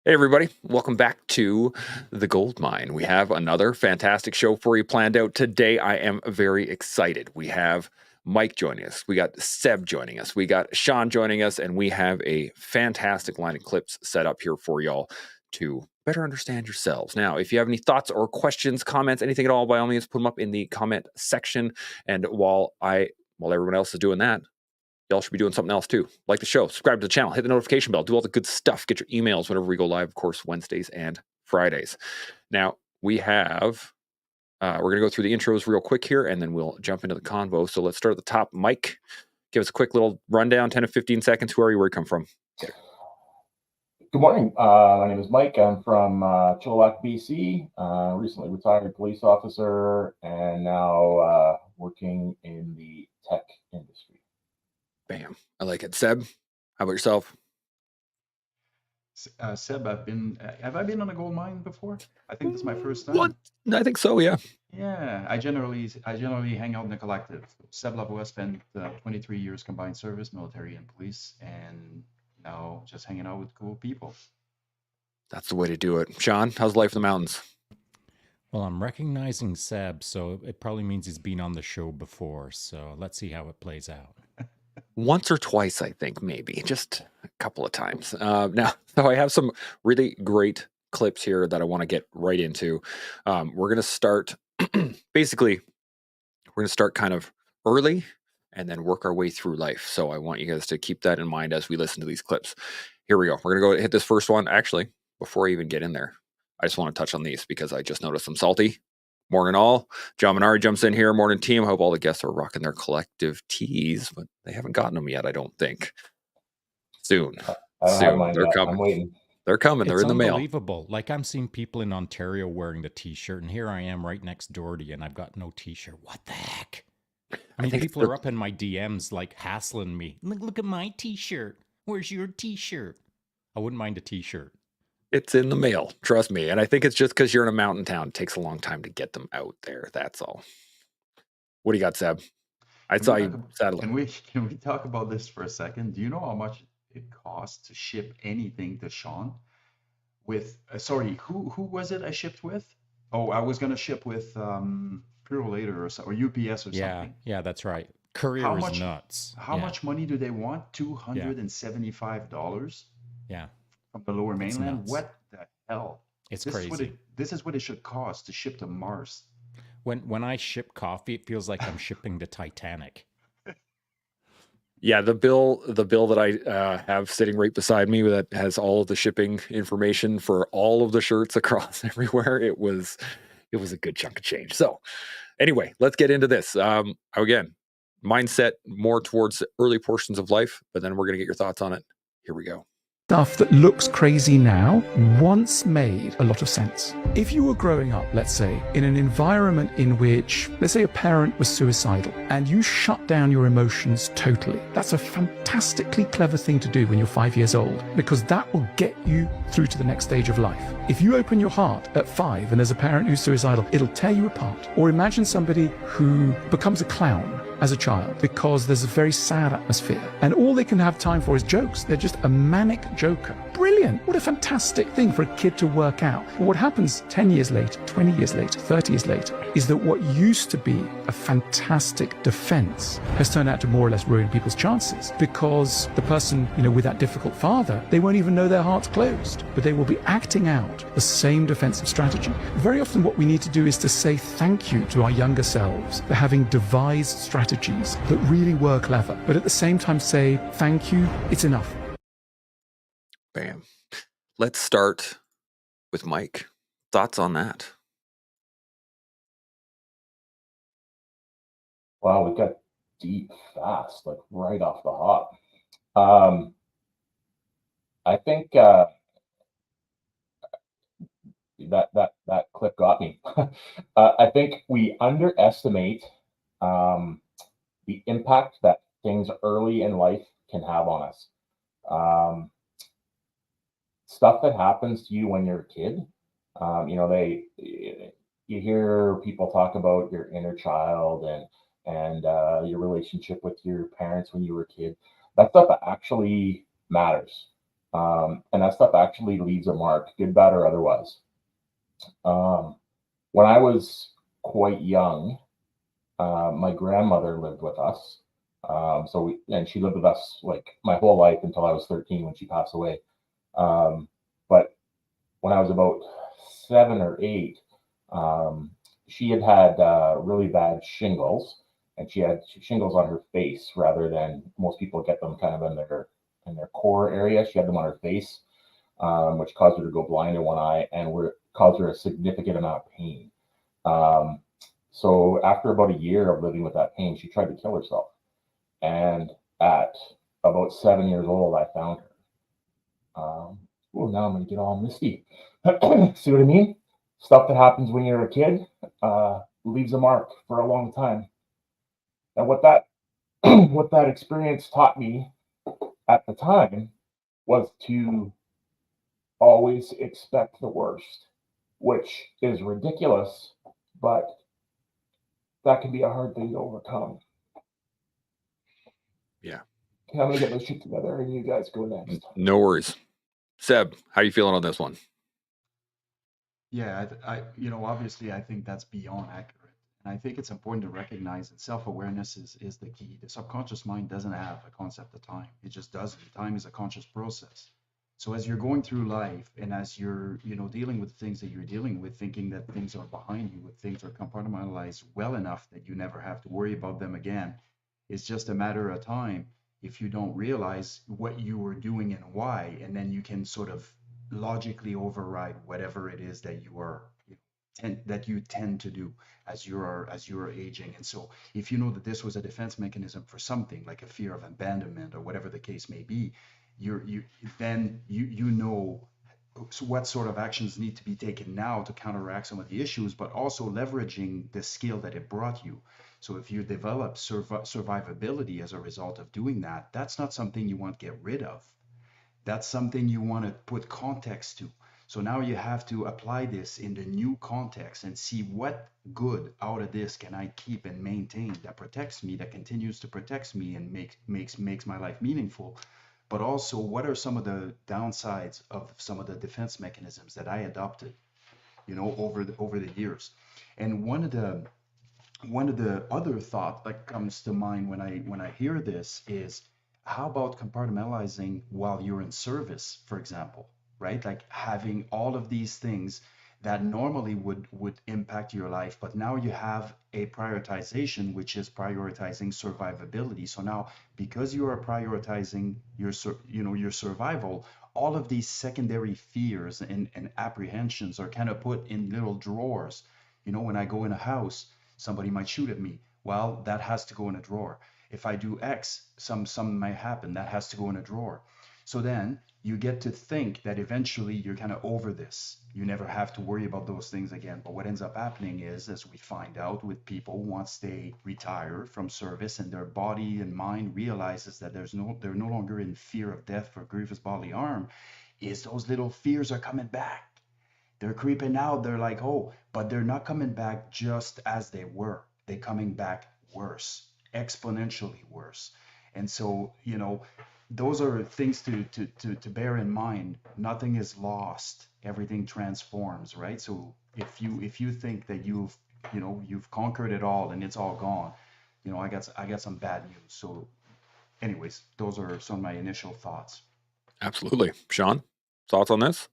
Hey, everybody. Welcome back to The Gold Mine. We have another fantastic show for you planned out today. I am very excited. We have Mike joining us. We got Seb joining us. We got Shaun joining us, and we have a fantastic line of clips set up here for y'all to better understand yourselves. Now, if you have any thoughts or questions, comments, anything at all, by all means, put them up in the comment section. And while everyone else is doing that, y'all should be doing something else too. Like the show, subscribe to the channel, hit the notification bell, do all the good stuff. Get your emails whenever we go live, of course, Wednesdays and Fridays. Now, we're going to go through the intros real quick here, and then we'll jump into the convo. So let's start at the top. Mike, give us a quick little rundown, 10 to 15 seconds. Who are you? Where you come from? Good morning. My name is Mike. I'm from Chilliwack, BC. Recently retired police officer, and now working in the tech industry. Bam. I like it. Seb, how about yourself? Seb, have I been on a gold mine before? I think this is my first time. What? I think so, yeah. Yeah, I generally hang out in the collective. Seb Lavoie spent 23 years combined service, military and police, and now just hanging out with cool people. That's the way to do it. Shaun, how's life in the mountains? Well, I'm recognizing Seb, so it probably means he's been on the show before. So let's see how it plays out. Once or twice, I think, maybe just a couple of times. Now, so I have some really great clips here that I want to get right into. We're going to start basically, we're going to start kind of early and then work our way through life. So I want you guys to keep that in mind as we listen to these clips. Here we go. We're going to go hit this first one. Actually, before I even get in there, I just want to touch on these because I just noticed I'm salty. Morning all. John Minari jumps in here. Morning team. I hope all the guests are rocking their collective tees, but they haven't gotten them yet, I don't think. Soon. They're coming. I'm waiting. They're coming. They're in the mail. Unbelievable. Like I'm seeing people in Ontario wearing the t-shirt, and here I am right next door to you, and I've got no t-shirt. What the heck? I mean, people are up in my DMs like hassling me. Look at my t-shirt. Where's your t-shirt? I wouldn't mind a t-shirt. It's in the mail, trust me. And I think it's just because you're in a mountain town. It takes a long time to get them out there. That's all. What do you got, Seb? I saw you saddling. Can we talk about this for a second? Do you know how much it costs to ship anything to Shaun? With who was it I shipped with? Oh, I was gonna ship with Purolator or UPS or something. Yeah, that's right. Courier is nuts. How much money do they want? $275. Yeah. From the lower mainland. What the hell? It's crazy. This is what it should cost to ship to Mars. When I ship coffee, it feels like I'm shipping the Titanic. Yeah, the bill that I have sitting right beside me that has all of the shipping information for all of the shirts across everywhere. It was a good chunk of change. So anyway, let's get into this. Again, mindset more towards the early portions of life, but then we're going to get your thoughts on it. Here we go. Stuff that looks crazy now once made a lot of sense. If you were growing up, let's say, in an environment in which, let's say, a parent was suicidal and you shut down your emotions totally, that's a fantastically clever thing to do when you're 5 years old, because that will get you through to the next stage of life. If you open your heart at 5 and there's a parent who's suicidal, it'll tear you apart. Or imagine somebody who becomes a clown as a child because there's a very sad atmosphere and all they can have time for is jokes. They're just a manic joker. Brilliant. What a fantastic thing for a kid to work out. But what happens 10 years later, 20 years later, 30 years later is that what used to be a fantastic defense has turned out to more or less ruin people's chances, because the person, with that difficult father, they won't even know their heart's closed, but they will be acting out the same defensive strategy. Very often what we need to do is to say thank you to our younger selves for having devised strategies that really were clever, but at the same time say thank you, it's enough. Bam. Let's start with Mike. Thoughts on that? Wow, we got deep fast, like right off the hop. I think that clip got me. I think we underestimate the impact that things early in life can have on us. Stuff that happens to you when you're a kid, you hear people talk about your inner child and your relationship with your parents when you were a kid. That stuff actually matters. And that stuff actually leaves a mark, good, bad, or otherwise. When I was quite young, my grandmother lived with us. And she lived with us like my whole life until I was 13 when she passed away. But when I was about 7 or 8, she had really bad shingles, and she had shingles on her face rather than most people get them kind of in their core area. She had them on her face, which caused her to go blind in one eye and caused her a significant amount of pain. So after about a year of living with that pain, she tried to kill herself. And at about 7 years old, I found her. Oh, now I'm going to get all misty. See what I mean? Stuff that happens when you're a kid leaves a mark for a long time. And what that experience taught me at the time was to always expect the worst, which is ridiculous, but that can be a hard thing to overcome. Yeah. Okay, I'm gonna get my shit together and you guys go next. No worries. Seb, how you feeling on this one? Yeah, obviously, I think that's beyond accurate. And I think it's important to recognize that self-awareness is the key. The subconscious mind doesn't have a concept of time. It just doesn't. Time is a conscious process. So as you're going through life and as you're, dealing with things that you're dealing with, thinking that things are behind you, that things are compartmentalized well enough that you never have to worry about them again, it's just a matter of time if you don't realize what you were doing and why, and then you can sort of logically override whatever it is that you tend to do as you're aging. And so if you know that this was a defense mechanism for something like a fear of abandonment or whatever the case may be, you know what sort of actions need to be taken now to counteract some of the issues, but also leveraging the skill that it brought you. So if you develop survivability as a result of doing that, that's not something you want to get rid of. That's something you want to put context to. So now you have to apply this in the new context and see what good out of this can I keep and maintain that protects me, that continues to protect me and makes my life meaningful. But also, what are some of the downsides of some of the defense mechanisms that I adopted, over the years? And one of the other thought that comes to mind when I hear this is, how about compartmentalizing while you're in service, for example, right? Like having all of these things that normally would impact your life, but now you have a prioritization, which is prioritizing survivability. So now, because you are prioritizing your survival, all of these secondary fears and apprehensions are kind of put in little drawers. When I go in a house, somebody might shoot at me. Well, that has to go in a drawer. If I do X, something might happen. That has to go in a drawer. So then you get to think that eventually you're kind of over this. You never have to worry about those things again. But what ends up happening is, as we find out with people, once they retire from service and their body and mind realizes that they're no longer in fear of death for grievous bodily harm, is those little fears are coming back. They're creeping out. They're like, oh, but they're not coming back just as they were. They're coming back worse, exponentially worse. And so, those are things to bear in mind. Nothing is lost. Everything transforms, right? So if you think that you've conquered it all and it's all gone, I got some bad news. So anyways, those are some of my initial thoughts. Absolutely. Shaun, thoughts on this?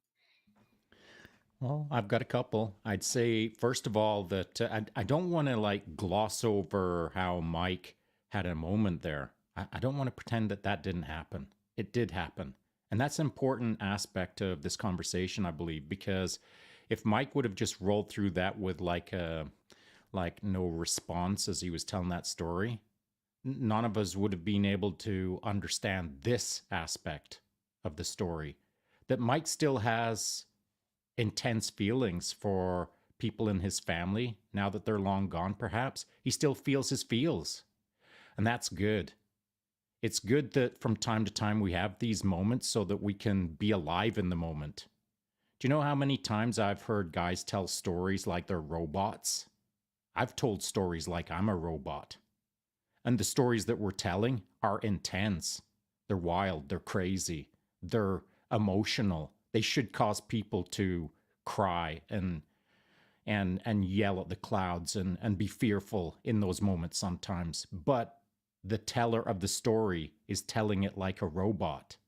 Well, I've got a couple. I'd say, first of all, that I don't want to gloss over how Mike had a moment there. I don't want to pretend that didn't happen. It did happen. And that's an important aspect of this conversation, I believe, because if Mike would have just rolled through that with no response as he was telling that story, none of us would have been able to understand this aspect of the story. That Mike still has intense feelings for people in his family now that they're long gone, perhaps. He still feels his feels. And that's good. It's good that from time to time we have these moments so that we can be alive in the moment. Do you know how many times I've heard guys tell stories like they're robots? I've told stories like I'm a robot. And the stories that we're telling are intense. They're wild. They're crazy. They're emotional. They should cause people to cry and yell at the clouds and be fearful in those moments sometimes. But the teller of the story is telling it like a robot.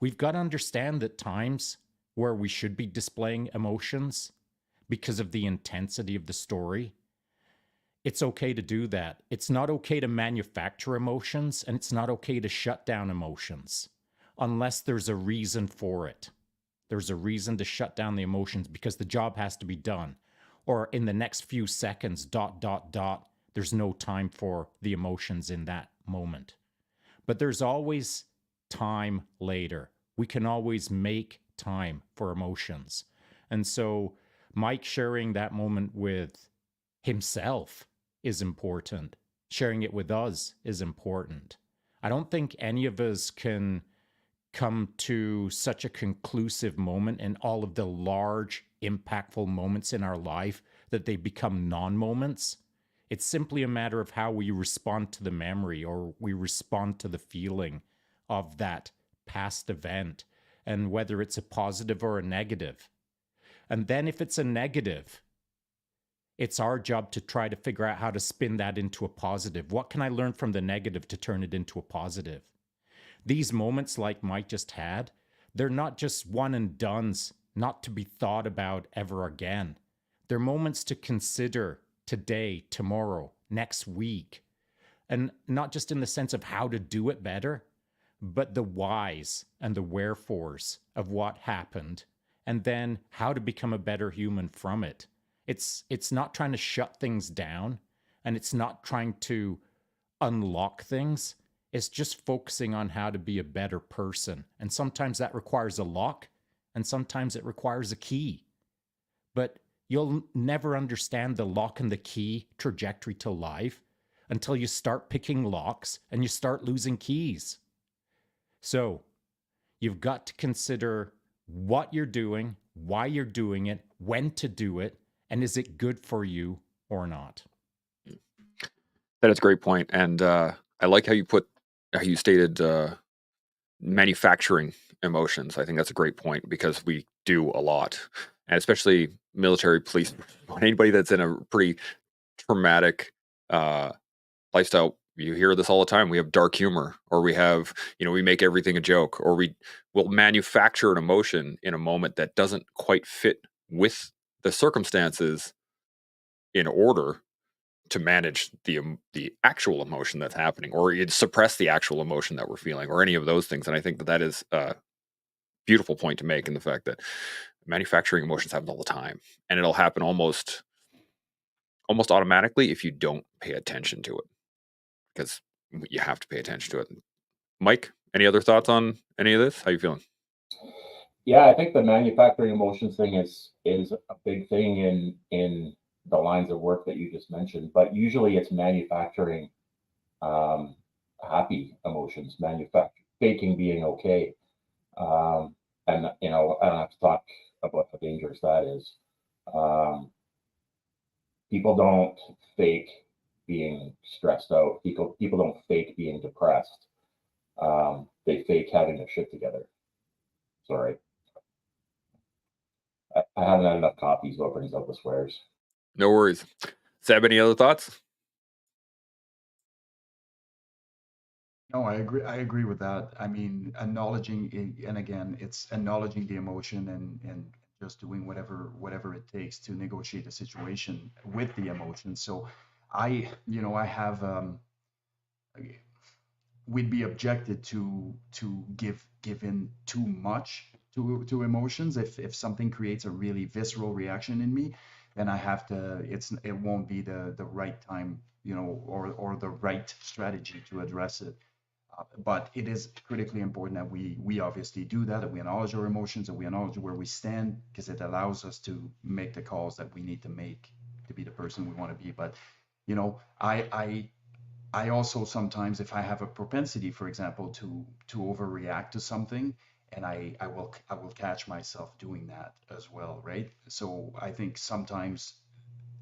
We've got to understand that times where we should be displaying emotions because of the intensity of the story, it's okay to do that. It's not okay to manufacture emotions, and it's not okay to shut down emotions unless there's a reason for it. There's a reason to shut down the emotions because the job has to be done. Or in the next few seconds, ... there's no time for the emotions in that moment. But there's always time later. We can always make time for emotions. And so Mike sharing that moment with himself is important. Sharing it with us is important. I don't think any of us can come to such a conclusive moment in all of the large, impactful moments in our life that they become non-moments. It's simply a matter of how we respond to the memory or we respond to the feeling of that past event and whether it's a positive or a negative. And then if it's a negative, it's our job to try to figure out how to spin that into a positive. What can I learn from the negative to turn it into a positive? These moments like Mike just had, they're not just one and dones, not to be thought about ever again. They're moments to consider today, tomorrow, next week. And not just in the sense of how to do it better, but the whys and the wherefores of what happened, and then how to become a better human from it. It's not trying to shut things down, and it's not trying to unlock things. It's just focusing on how to be a better person. And sometimes that requires a lock, and sometimes it requires a key. But you'll never understand the lock and the key trajectory to life until you start picking locks and you start losing keys. So you've got to consider what you're doing, why you're doing it, when to do it, and is it good for you or not? That is a great point. And I like how you stated manufacturing emotions. I think that's a great point because we do a lot, and especially military, police, anybody that's in a pretty traumatic lifestyle. You hear this all the time. We have dark humor, or we have, we make everything a joke, or we will manufacture an emotion in a moment that doesn't quite fit with the circumstances in order to manage the actual emotion that's happening, or you'd suppress the actual emotion that we're feeling, or any of those things. And I think that is a beautiful point to make, in the fact that manufacturing emotions happen all the time, and it'll happen almost automatically if you don't pay attention to it, because you have to pay attention to it. Mike, any other thoughts on any of this? How you feeling? Yeah, I think the manufacturing emotions thing is a big thing in the lines of work that you just mentioned, but usually it's manufacturing happy emotions, faking being okay. And I don't have to talk about how dangerous that is. People don't fake being stressed out. People don't fake being depressed. They fake having their shit together. Sorry. I haven't had enough coffee, so it brings out the swears. No worries. Seb, any other thoughts? No, I agree. I agree with that. I mean, acknowledging it, and again, it's acknowledging the emotion and just doing whatever it takes to negotiate a situation with the emotion. So, I have we'd be objected to give in too much to emotions. If something creates a really visceral reaction in me, then I have to. It won't be the right time, or the right strategy to address it. But it is critically important that we obviously do that we acknowledge our emotions, that we acknowledge where we stand, because it allows us to make the calls that we need to make to be the person we want to be. But I also sometimes, if I have a propensity, for example, to overreact to something, and I will catch myself doing that as well, right? So I think sometimes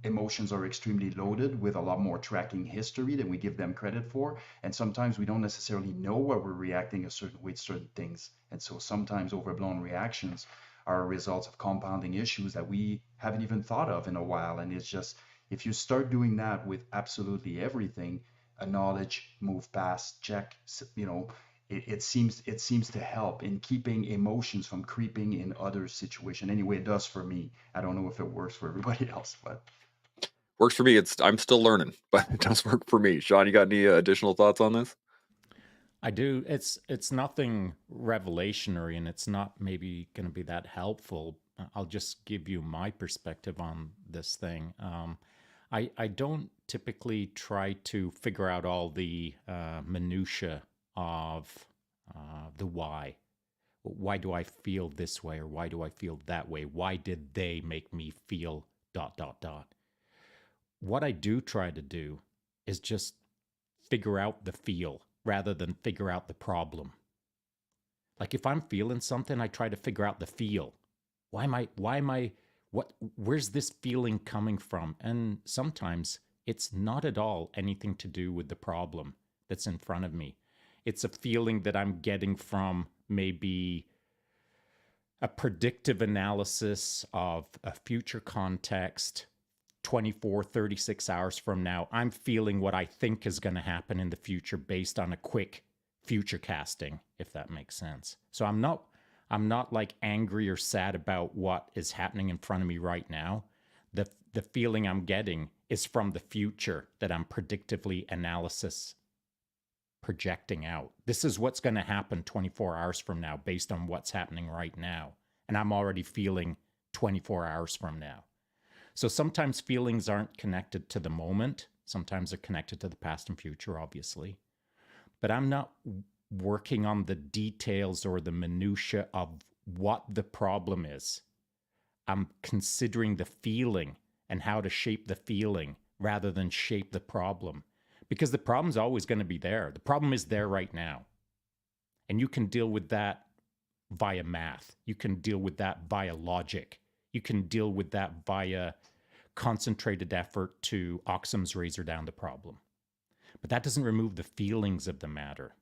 emotions are extremely loaded with a lot more tracking history than we give them credit for. And sometimes we don't necessarily know why we're reacting a certain way to certain things. And so sometimes overblown reactions are results of compounding issues that we haven't even thought of in a while. And it's just, if you start doing that with absolutely everything, a knowledge, move past, check, it seems to help in keeping emotions from creeping in other situations. Anyway, it does for me. I don't know if it works for everybody else, but Works for me. I'm still learning, but it does work for me. Shaun, you got any additional thoughts on this? I do. It's nothing revelationary, and it's not maybe going to be that helpful. I'll just give you my perspective on this thing. I don't typically try to figure out all the minutia of the why. Why do I feel this way, or why do I feel that way? Why did they make me feel ... What I do try to do is just figure out the feel rather than figure out the problem. Like if I'm feeling something, I try to figure out the feel. Where's this feeling coming from? And sometimes it's not at all anything to do with the problem that's in front of me. It's a feeling that I'm getting from maybe a predictive analysis of a future context. 24, 36 hours from now, I'm feeling what I think is going to happen in the future based on a quick future casting, if that makes sense. So I'm not like angry or sad about what is happening in front of me right now. The feeling I'm getting is from the future that I'm predictively projecting out. This is what's going to happen 24 hours from now based on what's happening right now. And I'm already feeling 24 hours from now. So sometimes feelings aren't connected to the moment. Sometimes they're connected to the past and future, obviously. But I'm not working on the details or the minutia of what the problem is. I'm considering the feeling and how to shape the feeling rather than shape the problem. Because the problem's always going to be there. The problem is there right now. And you can deal with that via math. You can deal with that via logic. You can deal with that via concentrated effort to Occam's razor down the problem. But that doesn't remove the feelings of the matter.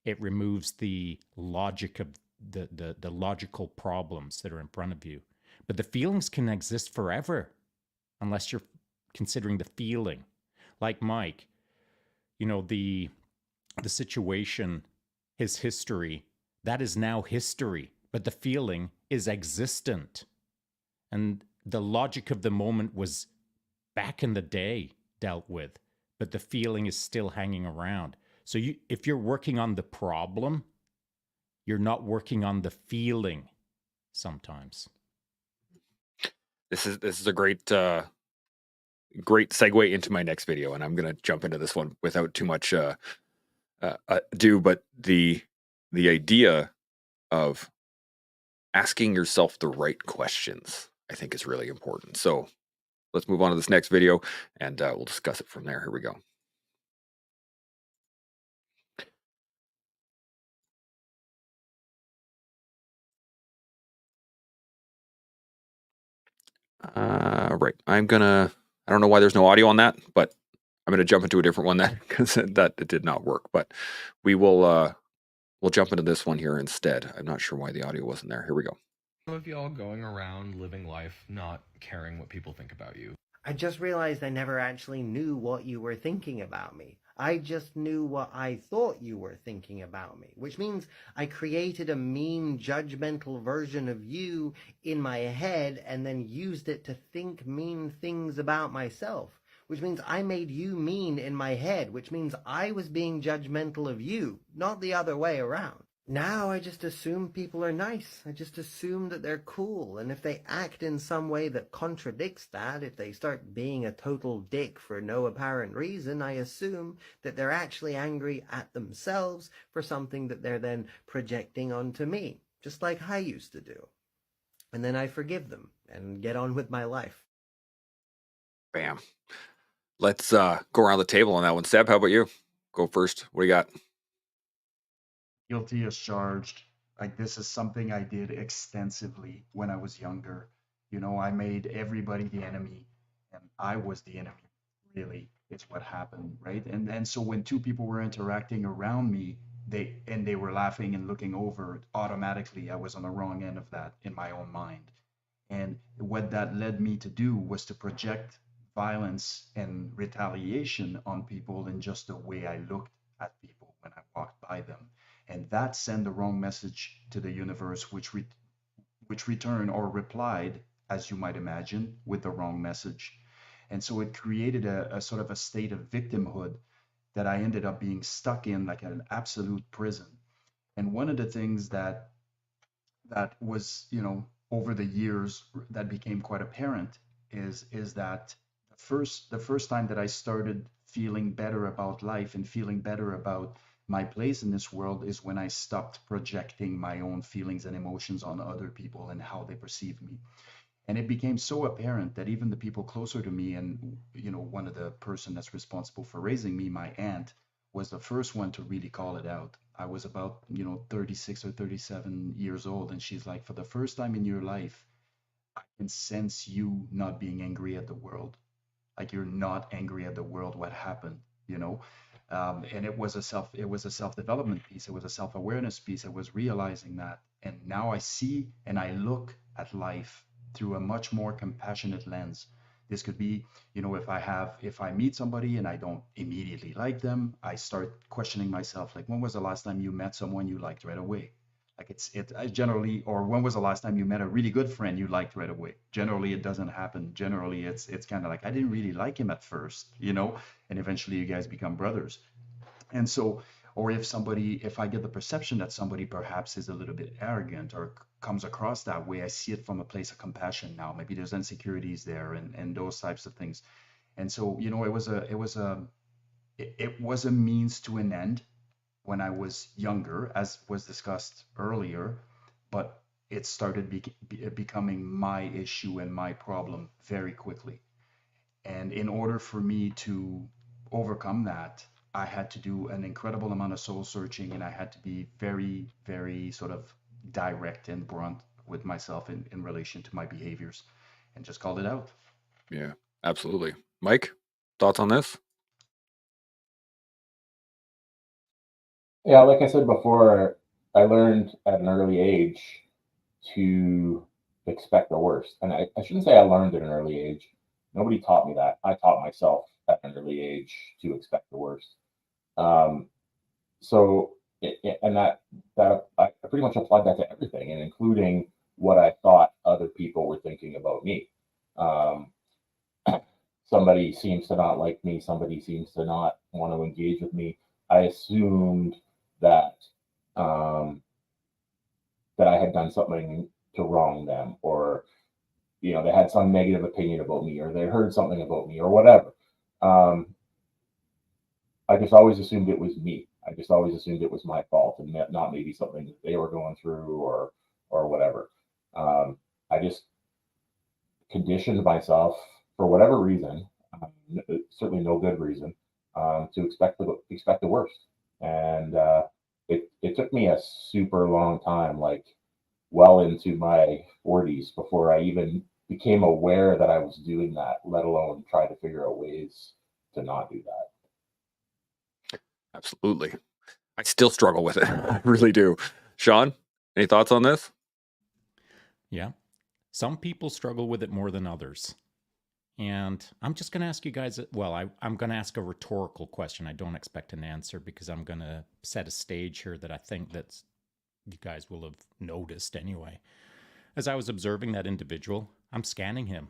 It removes the logic of the logical problems that are in front of you. But the feelings can exist forever unless you're considering the feeling. Like Mike, the situation, his history, that is now history, but the feeling is existent. And the logic of the moment was back in the day dealt with, but the feeling is still hanging around. So if you're working on the problem, you're not working on the feeling sometimes. This is a great segue into my next video, and I'm going to jump into this one without too much ado. But the idea of asking yourself the right questions, I think, is really important. So let's move on to this next video, and we'll discuss it from there. Here we go. Right. I don't know why there's no audio on that, but I'm gonna jump into a different one because that did not work. But we'll jump into this one here instead. I'm not sure why the audio wasn't there. Here we go. Some of y'all going around living life not caring what people think about you. I just realized I never actually knew what you were thinking about me. I just knew what I thought you were thinking about me, which means I created a mean, judgmental version of you in my head and then used it to think mean things about myself, which means I made you mean in my head, which means I was being judgmental of you, not the other way around. Now I just assume people are nice. I just assume that they're cool. And if they act in some way that contradicts that, if they start being a total dick for no apparent reason, I assume that they're actually angry at themselves for something that they're then projecting onto me, just like I used to do. And then I forgive them and get on with my life. Bam. Let's go around the table on that one. Seb, how about you? Go first. What do you got? guilty as charged. Like, this is something I did extensively when I was younger. I made everybody the enemy. and I was the enemy, really, is what happened, right? And so when two people were interacting around me, they were laughing and looking over, automatically I was on the wrong end of that in my own mind. And what that led me to do was to project violence and retaliation on people in just the way I looked at people when I walked by them. And that sent the wrong message to the universe, which returned or replied, as you might imagine, with the wrong message. And so it created a sort of a state of victimhood that I ended up being stuck in, like an absolute prison. And one of the things that was, over the years that became quite apparent is that the first time that I started feeling better about life and feeling better about my place in this world is when I stopped projecting my own feelings and emotions on other people and how they perceive me. And it became so apparent that even the people closer to me, and one of the person that's responsible for raising me, my aunt, was the first one to really call it out. I was about 36 or 37 years old, and she's like, for the first time in your life, I can sense you not being angry at the world. Like, you're not angry at the world. What happened, and it was a self development piece. It was a self awareness piece. I was realizing that, and now I see and I look at life through a much more compassionate lens. This could be, if I meet somebody and I don't immediately like them, I start questioning myself, like, when was the last time you met someone you liked right away? Like, I generally, or when was the last time you met a really good friend you liked right away? Generally, it doesn't happen. Generally, it's kind of like, I didn't really like him at first, and eventually you guys become brothers. And so, or if I get the perception that somebody perhaps is a little bit arrogant or comes across that way, I see it from a place of compassion now. Maybe there's insecurities there and those types of things. And so, it was a means to an end when I was younger, as was discussed earlier, but it started becoming my issue and my problem very quickly. And in order for me to overcome that, I had to do an incredible amount of soul searching, and I had to be very, very sort of direct and blunt with myself in relation to my behaviors, and just called it out. Yeah, absolutely. Mike, thoughts on this? Yeah, like I said before, I learned at an early age to expect the worst. And I shouldn't say I learned at an early age. Nobody taught me that. I taught myself at an early age to expect the worst. Um, so, and that I pretty much applied that to everything, and including what I thought other people were thinking about me. Um, Somebody seems to not like me. Somebody seems to not want to engage with me. I assumed that um, that I had done something to wrong them, or they had some negative opinion about me, or they heard something about me, or whatever. Um, I just always assumed it was me. I just always assumed it was my fault, and not maybe something that they were going through, or whatever. I just conditioned myself for whatever reason, certainly no good reason, to expect the worst. And it took me a super long time, like well into my 40s, before I even became aware that I was doing that, let alone try to figure out ways to not do that. Absolutely. I still struggle with it. I really do. Shaun, any thoughts on this? Yeah. Some people struggle with it more than others. And I'm just going to ask you guys, I'm going to ask a rhetorical question. I don't expect an answer because I'm going to set a stage here that I think that you guys will have noticed anyway. As I was observing that individual, I'm scanning him.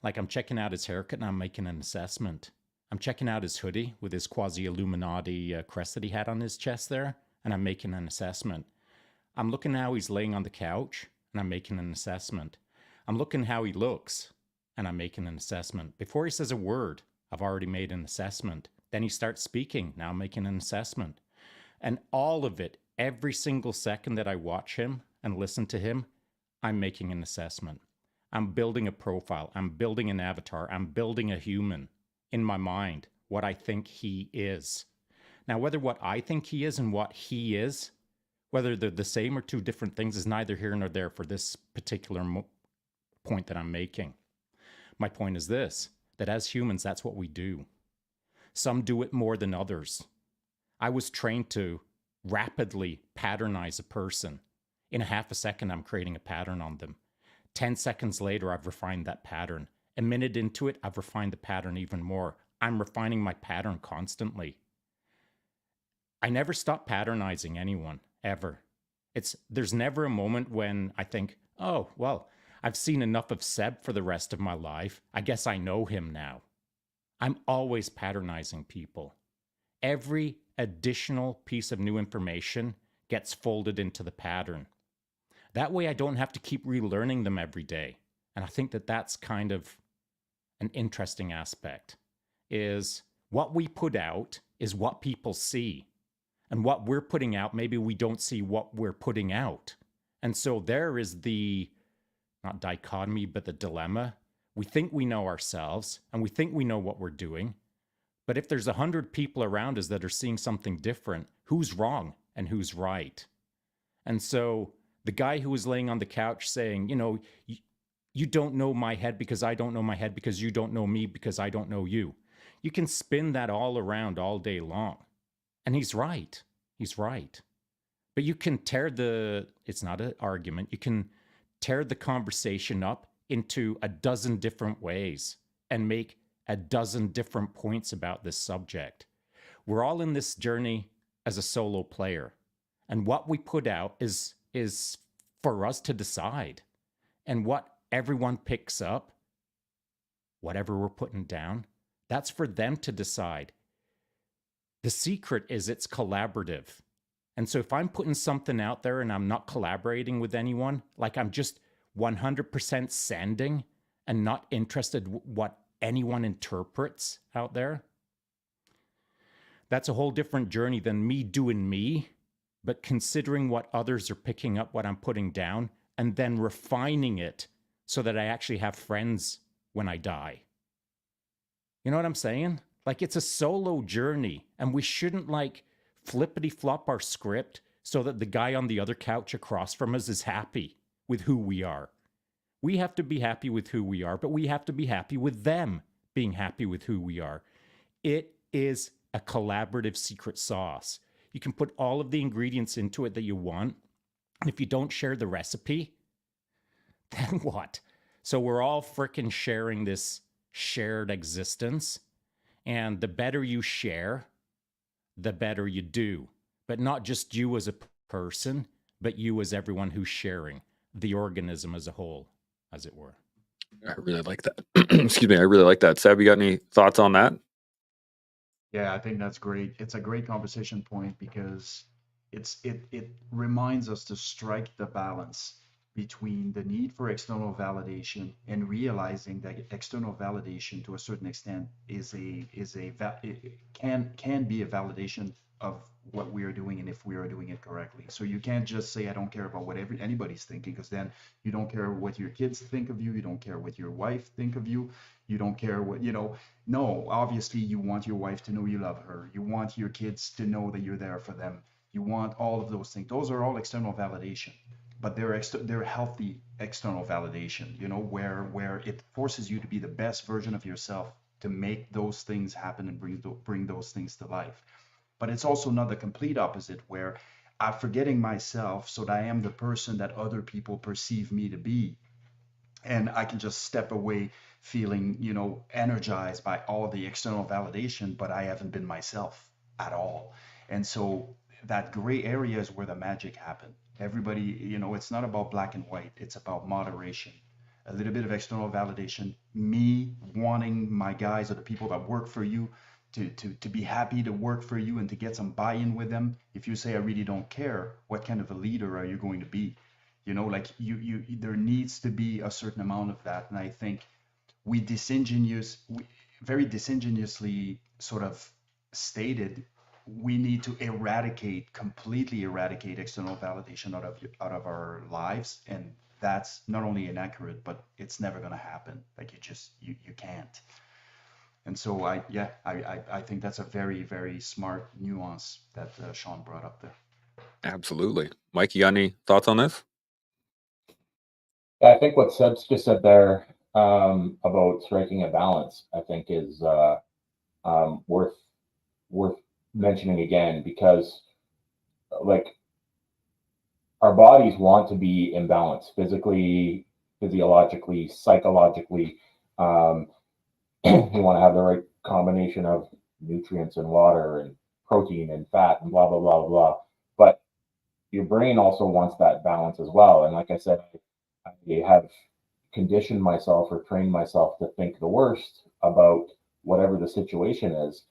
Like, I'm checking out his haircut and I'm making an assessment. I'm checking out his hoodie with his quasi-Illuminati crest that he had on his chest there, and I'm making an assessment. I'm looking how he's laying on the couch, and I'm making an assessment. I'm looking how he looks, and I'm making an assessment. Before he says a word, I've already made an assessment. Then he starts speaking. Now I'm making an assessment. And all of it, every single second that I watch him and listen to him, I'm making an assessment. I'm building a profile. I'm building an avatar. I'm building a human in my mind, what I think he is. Now, whether what I think he is and what he is, whether they're the same or two different things, is neither here nor there for this particular point that I'm making. My point is this, that as humans, that's what we do. Some do it more than others. I was trained to rapidly patternize a person. In a half a second, I'm creating a pattern on them. 10 seconds later, I've refined that pattern. A minute into it, I've refined the pattern even more. I'm refining my pattern constantly. I never stop patternizing anyone, ever. There's never a moment when I think, oh, well, I've seen enough of Seb for the rest of my life. I guess I know him now. I'm always patternizing people. Every additional piece of new information gets folded into the pattern. That way I don't have to keep relearning them every day. And I think that that's kind of an interesting aspect, is what we put out is what people see. And what we're putting out, maybe we don't see what we're putting out. And so there is the, not dichotomy, but the dilemma. We think we know ourselves and we think we know what we're doing. But if there's 100 people around us that are seeing something different, who's wrong and who's right? And so the guy who was laying on the couch saying, you don't know my head because I don't know my head, because you don't know me because I don't know you. You can spin that all around all day long. And he's right. He's right. But you can it's not an argument, you can tear the conversation up into a dozen different ways and make a dozen different points about this subject. We're all in this journey as a solo player. And what we put out is for us to decide. And what everyone picks up, whatever we're putting down, that's for them to decide. The secret is it's collaborative. And so if I'm putting something out there and I'm not collaborating with anyone, like I'm just 100% sending and not interested what anyone interprets out there, that's a whole different journey than me doing me, but considering what others are picking up, what I'm putting down, and then refining it so that I actually have friends when I die. You know what I'm saying? Like, it's a solo journey, and we shouldn't flippity flop our script so that the guy on the other couch across from us is happy with who we are. We have to be happy with who we are, but we have to be happy with them being happy with who we are. It is a collaborative secret sauce. You can put all of the ingredients into it that you want, and if you don't share the recipe, then what? So we're all frickin' sharing this shared existence. And the better you share, the better you do. But not just you as a person, but you as everyone who's sharing, the organism as a whole, as it were. I really like that. Excuse me. I really like that. Seb, you got any thoughts on that? Yeah, I think that's great. It's a great conversation point because it reminds us to strike the balance between the need for external validation and realizing that external validation to a certain extent can be a validation of what we are doing and if we are doing it correctly. So you can't just say I don't care about what anybody's thinking, because then you don't care what your kids think of you, you don't care what your wife think of you, you don't care what no, obviously you want your wife to know you love her, you want your kids to know that you're there for them, you want all of those things. Those are all external validation, but they're healthy external validation, where it forces you to be the best version of yourself, to make those things happen and bring those things to life. But it's also not the complete opposite, where I'm forgetting myself so that I am the person that other people perceive me to be. And I can just step away feeling, energized by all the external validation, but I haven't been myself at all. And so that gray area is where the magic happens. Everybody, it's not about black and white. It's about moderation. A little bit of external validation, me wanting my guys or the people that work for you to be happy to work for you and to get some buy-in with them. If you say I really don't care, what kind of a leader are you going to be? There needs to be a certain amount of that. And I think we very disingenuously sort of stated, we need to completely eradicate external validation out of our lives. And that's not only inaccurate, but it's never going to happen. Like you can't. And so I think that's a very, very smart nuance that Shaun brought up there. Absolutely. Mike, you got any thoughts on this? I think what Seb's just said there about striking a balance, I think, is worth mentioning again, because like our bodies want to be in balance physically, physiologically, psychologically. You want to have the right combination of nutrients and water and protein and fat and blah blah blah blah blah. But your brain also wants that balance as well. And like I said, I have conditioned myself or trained myself to think the worst about whatever the situation is.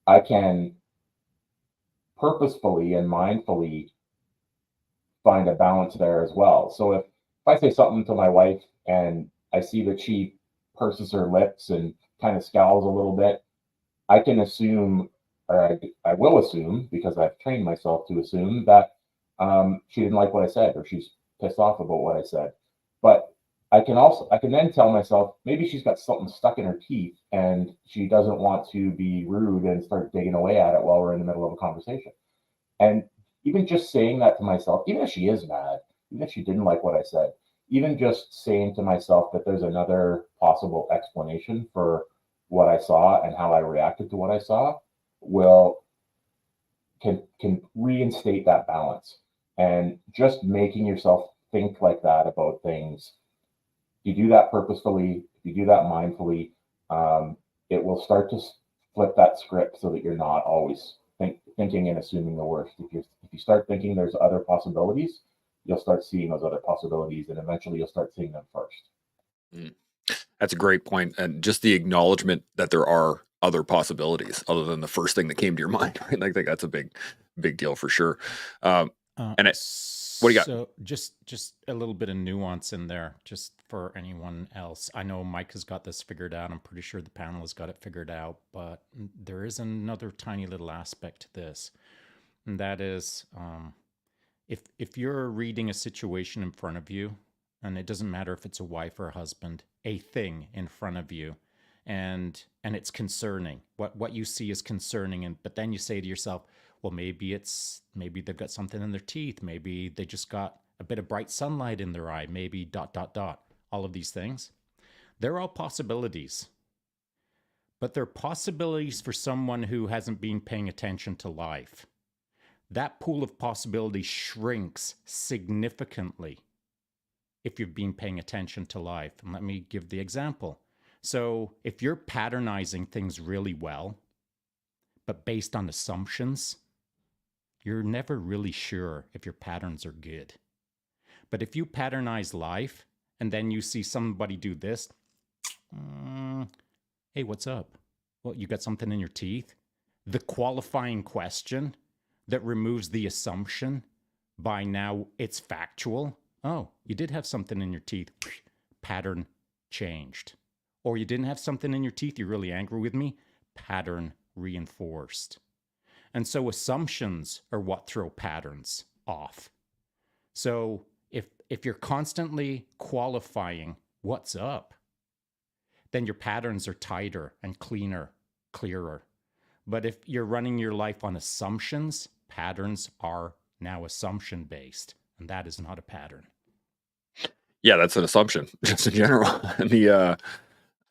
I can purposefully and mindfully find a balance there as well. So if I say something to my wife and I see that she purses her lips and kind of scowls a little bit, I can assume, or I will assume, because I've trained myself to assume that she didn't like what I said, or she's pissed off about what I said. But I can then tell myself, maybe she's got something stuck in her teeth and she doesn't want to be rude and start digging away at it while we're in the middle of a conversation. And even just saying that to myself, even if she is mad, even if she didn't like what I said, even just saying to myself that there's another possible explanation for what I saw and how I reacted to what I saw can reinstate that balance. And just making yourself think like that about things, if you do that purposefully, if you do that mindfully, it will start to flip that script so that you're not always thinking and assuming the worst. If you start thinking there's other possibilities, you'll start seeing those other possibilities, and eventually you'll start seeing them first. That's a great point. And just the acknowledgement that there are other possibilities other than the first thing that came to your mind, right? Like that's a big deal for sure. And what do you got? So just a little bit of nuance in there, just for anyone else. I know Mike has got this figured out. I'm pretty sure the panel has got it figured out, but there is another tiny little aspect to this. And that is, if you're reading a situation in front of you, and it doesn't matter if it's a wife or a husband, a thing in front of you, and it's concerning. What you see is concerning, but then you say to yourself, well, maybe they've got something in their teeth. Maybe they just got a bit of bright sunlight in their eye. Maybe ... All of these things. They're all possibilities. But they're possibilities for someone who hasn't been paying attention to life. That pool of possibilities shrinks significantly if you've been paying attention to life. And let me give the example. So if you're patternizing things really well, but based on assumptions, you're never really sure if your patterns are good. But if you patternize life and then you see somebody do this, hey, what's up? Well, you got something in your teeth? The qualifying question that removes the assumption by now it's factual. Oh, you did have something in your teeth. Pattern changed. Or you didn't have something in your teeth, you're really angry with me. Pattern reinforced. And so assumptions are what throw patterns off. So if you're constantly qualifying what's up, then your patterns are tighter and clearer. But if you're running your life on assumptions, patterns are now assumption-based, and that is not a pattern. Yeah, that's an assumption, just in general. And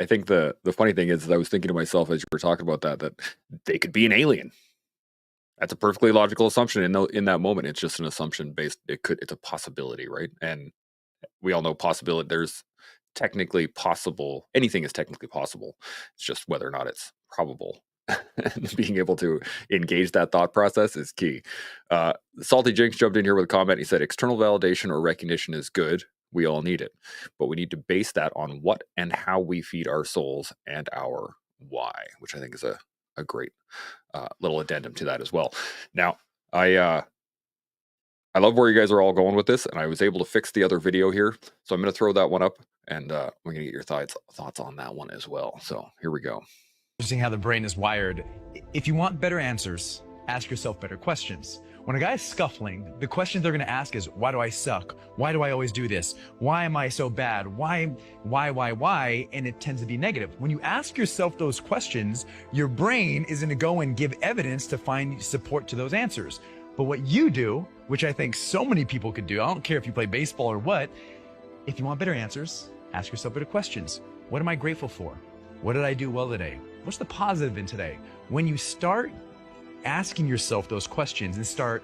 I think the funny thing is that I was thinking to myself as you were talking about that they could be an alien. That's a perfectly logical assumption in that moment. It's just an assumption based. It's a possibility, right? And we all know possibility. There's technically possible. Anything is technically possible. It's just whether or not it's probable. And being able to engage that thought process is key. Salty Jinx jumped in here with a comment. He said, external validation or recognition is good. We all need it. But we need to base that on what and how we feed our souls and our why, which I think is a great little addendum to that as well. Now, I love where you guys are all going with this, and I was able to fix the other video here. So I'm going to throw that one up, and we're going to get your thoughts on that one as well. So here we go. Interesting how the brain is wired. If you want better answers, ask yourself better questions. When a guy's scuffling, the question they're going to ask is, why do I suck? Why do I always do this? Why am I so bad? Why? And it tends to be negative. When you ask yourself those questions, your brain is going to go and give evidence to find support to those answers. But what you do, which I think so many people could do, I don't care if you play baseball or what, if you want better answers, Ask yourself better questions. What am I grateful for? What did I do well today? What's the positive in today? When you start asking yourself those questions and start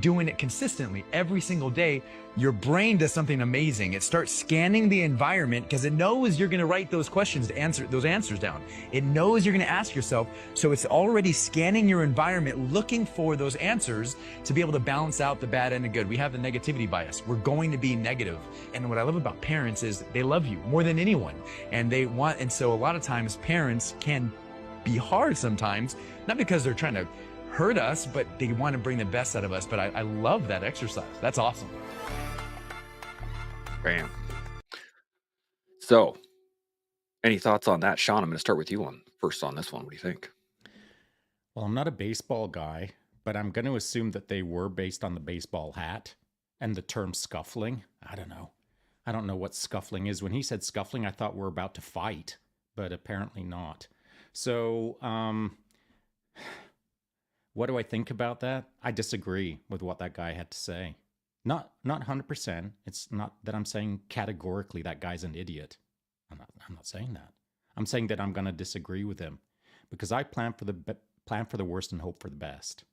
doing it consistently every single day, your brain does something amazing. It starts scanning the environment because it knows you're going to write those questions to answer those answers down. It knows you're going to ask yourself, so it's already scanning your environment, looking for those answers to be able to balance out the bad and the good. We have the negativity bias. We're going to be negative. And what I love about parents is they love you more than anyone, and they want. And so a lot of times parents can be hard sometimes, not because they're trying to hurt us, but they want to bring the best out of us. But I love that exercise. That's awesome. Bam. So, any thoughts on that, Sean? I'm going to start with you first on this one. What do you think? Well, I'm not a baseball guy, but I'm going to assume that they were based on the baseball hat and the term scuffling. I don't know. I don't know what scuffling is. When he said scuffling, I thought we're about to fight, but apparently not. So, what do I think about that? I disagree with what that guy had to say. Not 100%. It's not that I'm saying categorically that guy's an idiot. I'm not saying that. I'm saying that I'm going to disagree with him because I plan for the worst and hope for the best.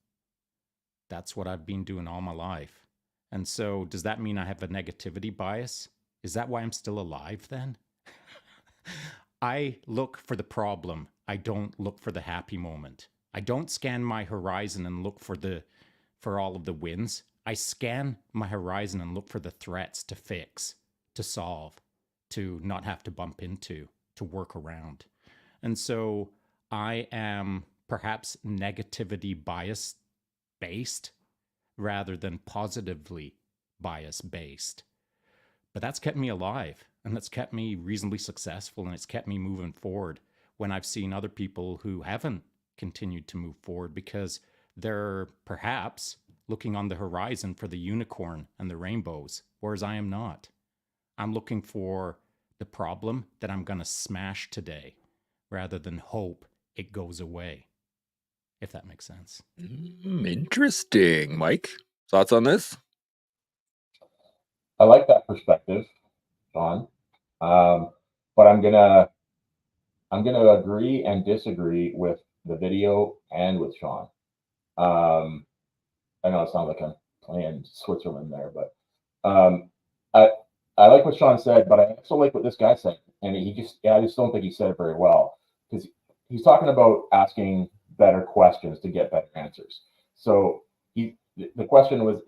That's what I've been doing all my life. And so does that mean I have a negativity bias? Is that why I'm still alive then? I look for the problem. I don't look for the happy moment. I don't scan my horizon and look for all of the wins. I scan my horizon and look for the threats to fix, to solve, to not have to bump into, to work around. And so I am perhaps negativity bias based rather than positively bias based. But that's kept me alive, and that's kept me reasonably successful, and it's kept me moving forward when I've seen other people who haven't continued to move forward because they're perhaps looking on the horizon for the unicorn and the rainbows, whereas I am not. I'm looking for the problem that I'm going to smash today rather than hope it goes away, if that makes sense. Interesting. Mike, thoughts on this? I like that perspective, Sean. But I'm gonna agree and disagree with the video and with Sean. I know it sounds like I'm playing Switzerland there, but I like what Sean said, but I also like what this guy said, and I just don't think he said it very well because he's talking about asking better questions to get better answers. So the question was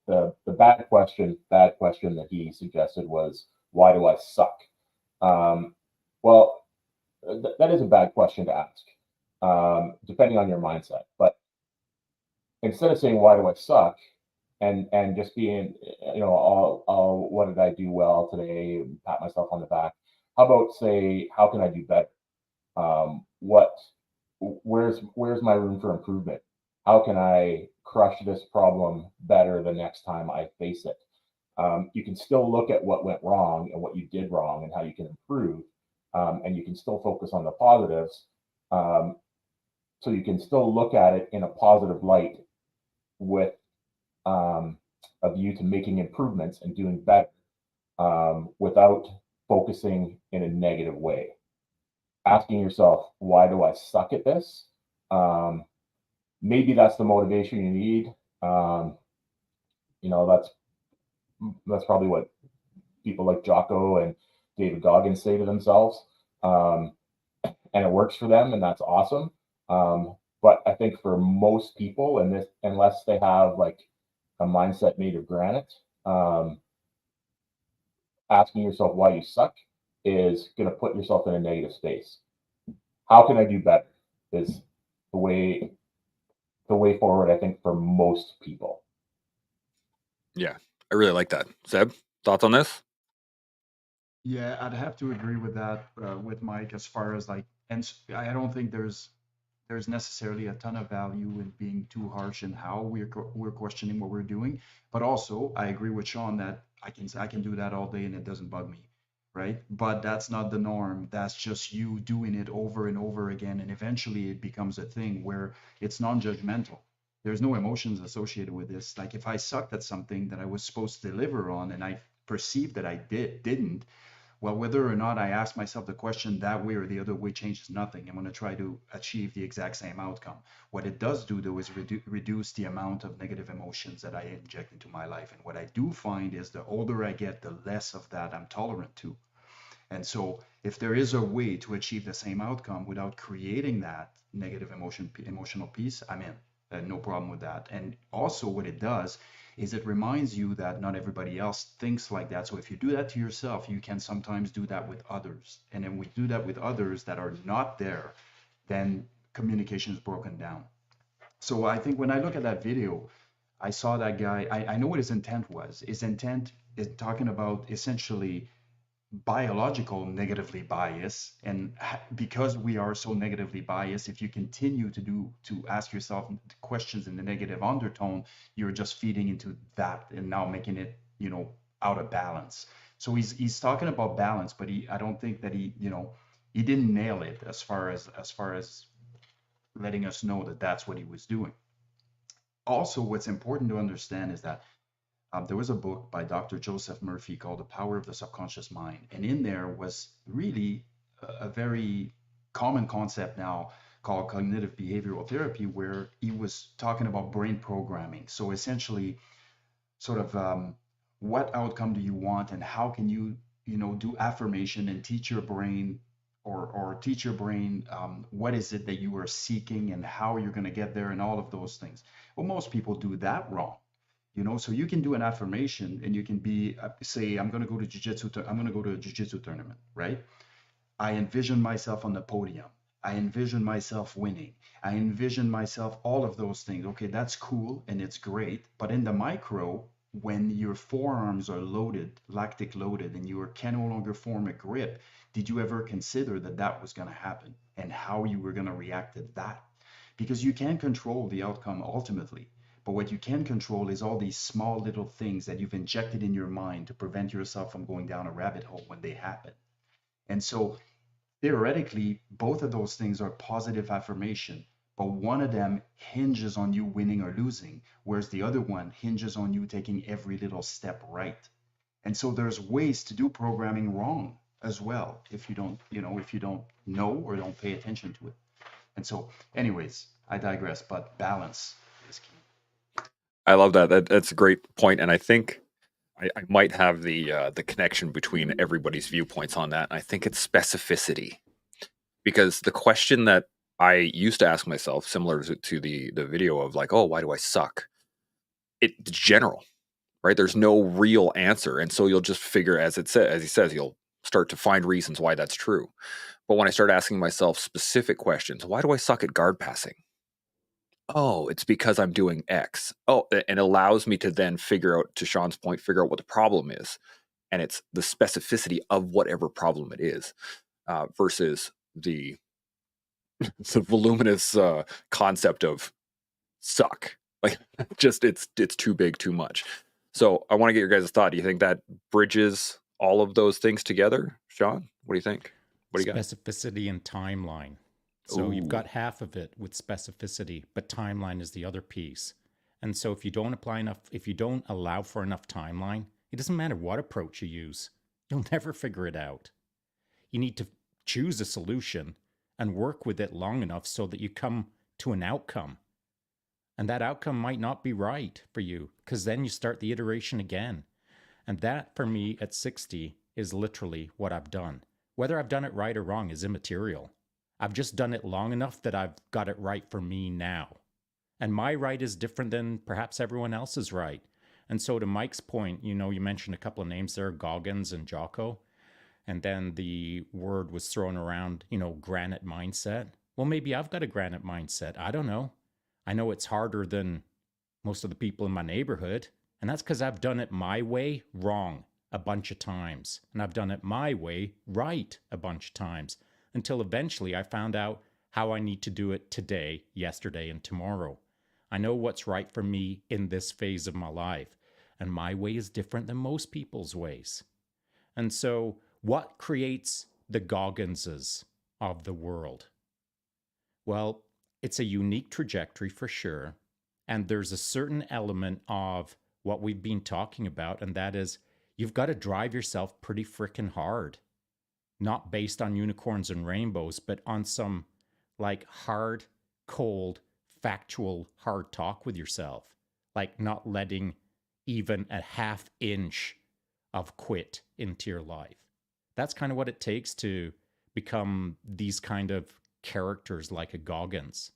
the bad question that he suggested was, why do I suck? Well, that is a bad question to ask, depending on your mindset. But instead of saying, why do I suck? And just being, all what did I do well today? Pat myself on the back. How about say, how can I do better? Where's my room for improvement? How can I crush this problem better the next time I face it? You can still look at what went wrong and what you did wrong and how you can improve, and you can still focus on the positives. So you can still look at it in a positive light with a view to making improvements and doing better, without focusing in a negative way. Asking yourself, why do I suck at this? Maybe that's the motivation you need. That's probably what people like Jocko and David Goggins say to themselves. And it works for them, and that's awesome. But I think for most people, unless they have like a mindset made of granite, asking yourself why you suck is going to put yourself in a negative space. How can I do better is the way forward, I think, for most people. Yeah, I really like that. Seb, thoughts on this? Yeah, I'd have to agree with that, with Mike, as far as like, and I don't think there's necessarily a ton of value in being too harsh in how we're questioning what we're doing. But also, I agree with Sean that I can do that all day and it doesn't bug me, right? But that's not the norm. That's just you doing it over and over again, and eventually it becomes a thing where it's non-judgmental. There's no emotions associated with this. Like if I sucked at something that I was supposed to deliver on and I perceived that I didn't, Well, whether or not I ask myself the question that way or the other way changes nothing. I'm going to try to achieve the exact same outcome. What it does do, though, is reduce the amount of negative emotions that I inject into my life. And what I do find is the older I get, the less of that I'm tolerant to. And so if there is a way to achieve the same outcome without creating that negative emotional piece, I'm in. No problem with that. And also what it does is it reminds you that not everybody else thinks like that. So if you do that to yourself, you can sometimes do that with others. And then we do that with others that are not there, then communication is broken down. So I think when I look at that video, I saw that guy, I know what his intent was. His intent is talking about essentially biological negatively biased, and because we are so negatively biased, if you continue to ask yourself questions in the negative undertone, you're just feeding into that and now making it out of balance. So he's talking about balance, but I don't think that he didn't nail it as far as letting us know that that's what he was doing. Also, what's important to understand is that there was a book by Dr. Joseph Murphy called The Power of the Subconscious Mind. And in there was really a very common concept now called cognitive behavioral therapy, where he was talking about brain programming. So essentially, sort of what outcome do you want and how can you, do affirmation and teach your brain or teach your brain what is it that you are seeking and how you're going to get there and all of those things. Well, most people do that wrong. So you can do an affirmation and you can be, say, I'm going to go to a jiu-jitsu tournament, right? I envision myself on the podium. I envision myself winning. I envision myself, all of those things. Okay, that's cool and it's great. But in the micro, when your forearms are loaded, lactic loaded, and you can no longer form a grip, did you ever consider that that was going to happen and how you were going to react to that? Because you can't control the outcome ultimately. But what you can control is all these small little things that you've injected in your mind to prevent yourself from going down a rabbit hole when they happen. And so theoretically, both of those things are positive affirmation, but one of them hinges on you winning or losing, whereas the other one hinges on you taking every little step right. And so there's ways to do programming wrong as well if you don't know or don't pay attention to it. And so anyways, I digress, but balance is key. I love that. That's a great point, and I think I might have the connection between everybody's viewpoints on that. And I think it's specificity, because the question that I used to ask myself, similar to the video of like, oh, why do I suck? It's general, right? There's no real answer, and so you'll just figure, as he says, you'll start to find reasons why that's true. But when I start asking myself specific questions, why do I suck at guard passing? Oh, it's because I'm doing X. Oh, and it allows me to then figure out, to Sean's point, figure out what the problem is. And it's the specificity of whatever problem it is, versus the voluminous concept of suck. Like, just it's too big, too much. So I want to get your guys' thought. Do you think that bridges all of those things together? Sean, what do you think? What do you got? Specificity and timeline. So you've got half of it with specificity, but timeline is the other piece. And so if you don't allow for enough timeline, it doesn't matter what approach you use. You'll never figure it out. You need to choose a solution and work with it long enough so that you come to an outcome. And that outcome might not be right for you, because then you start the iteration again. And that, for me, at 60, is literally what I've done. Whether I've done it right or wrong is immaterial. I've just done it long enough that I've got it right for me now. And my right is different than perhaps everyone else's right. And so to Mike's point, you mentioned a couple of names there, Goggins and Jocko. And then the word was thrown around, granite mindset. Well, maybe I've got a granite mindset. I don't know. I know it's harder than most of the people in my neighborhood. And that's because I've done it my way wrong a bunch of times. And I've done it my way right a bunch of times. Until eventually I found out how I need to do it today, yesterday, and tomorrow. I know what's right for me in this phase of my life, and my way is different than most people's ways. And so what creates the Gogginses of the world? Well, it's a unique trajectory for sure, and there's a certain element of what we've been talking about, and that is you've got to drive yourself pretty frickin' hard not based on unicorns and rainbows, but on some like hard, cold, factual, hard talk with yourself, like not letting even a half inch of quit into your life. That's kind of what it takes to become these kind of characters like a Goggins.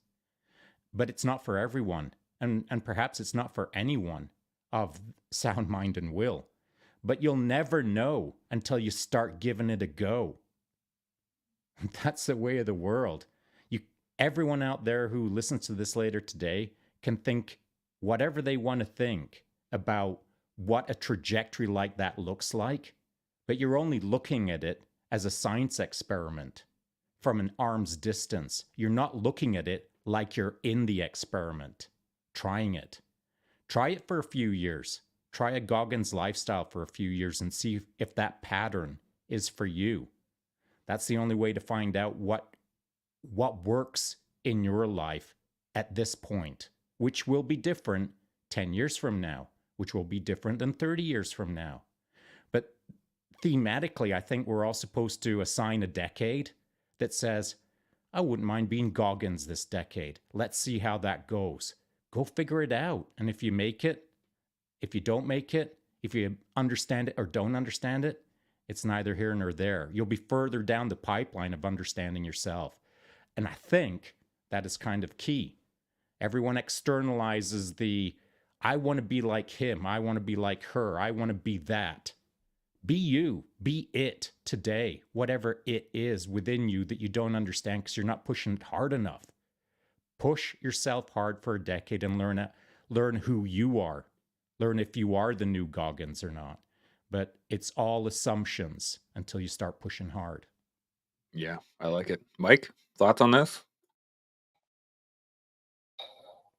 But it's not for everyone. And perhaps it's not for anyone of sound mind and will. But you'll never know until you start giving it a go. That's the way of the world. Everyone out there who listens to this later today can think whatever they want to think about what a trajectory like that looks like, but you're only looking at it as a science experiment from an arm's distance. You're not looking at it like you're in the experiment, trying it. Try it for a few years. Try a Goggins lifestyle for a few years and see if that pattern is for you. That's the only way to find out what works in your life at this point, which will be different 10 years from now, which will be different than 30 years from now. But thematically, I think we're all supposed to assign a decade that says, I wouldn't mind being Goggins this decade. Let's see how that goes. Go figure it out. And if you make it, if you don't make it, if you understand it or don't understand it, it's neither here nor there. You'll be further down the pipeline of understanding yourself. And I think that is kind of key. Everyone externalizes the, I want to be like him, I want to be like her, I want to be that. Be you, be it today, whatever it is within you that you don't understand because you're not pushing it hard enough. Push yourself hard for a decade and learn who you are. Learn if you are the new Goggins or not. But it's all assumptions until you start pushing hard. Yeah, I like it. Mike, thoughts on this?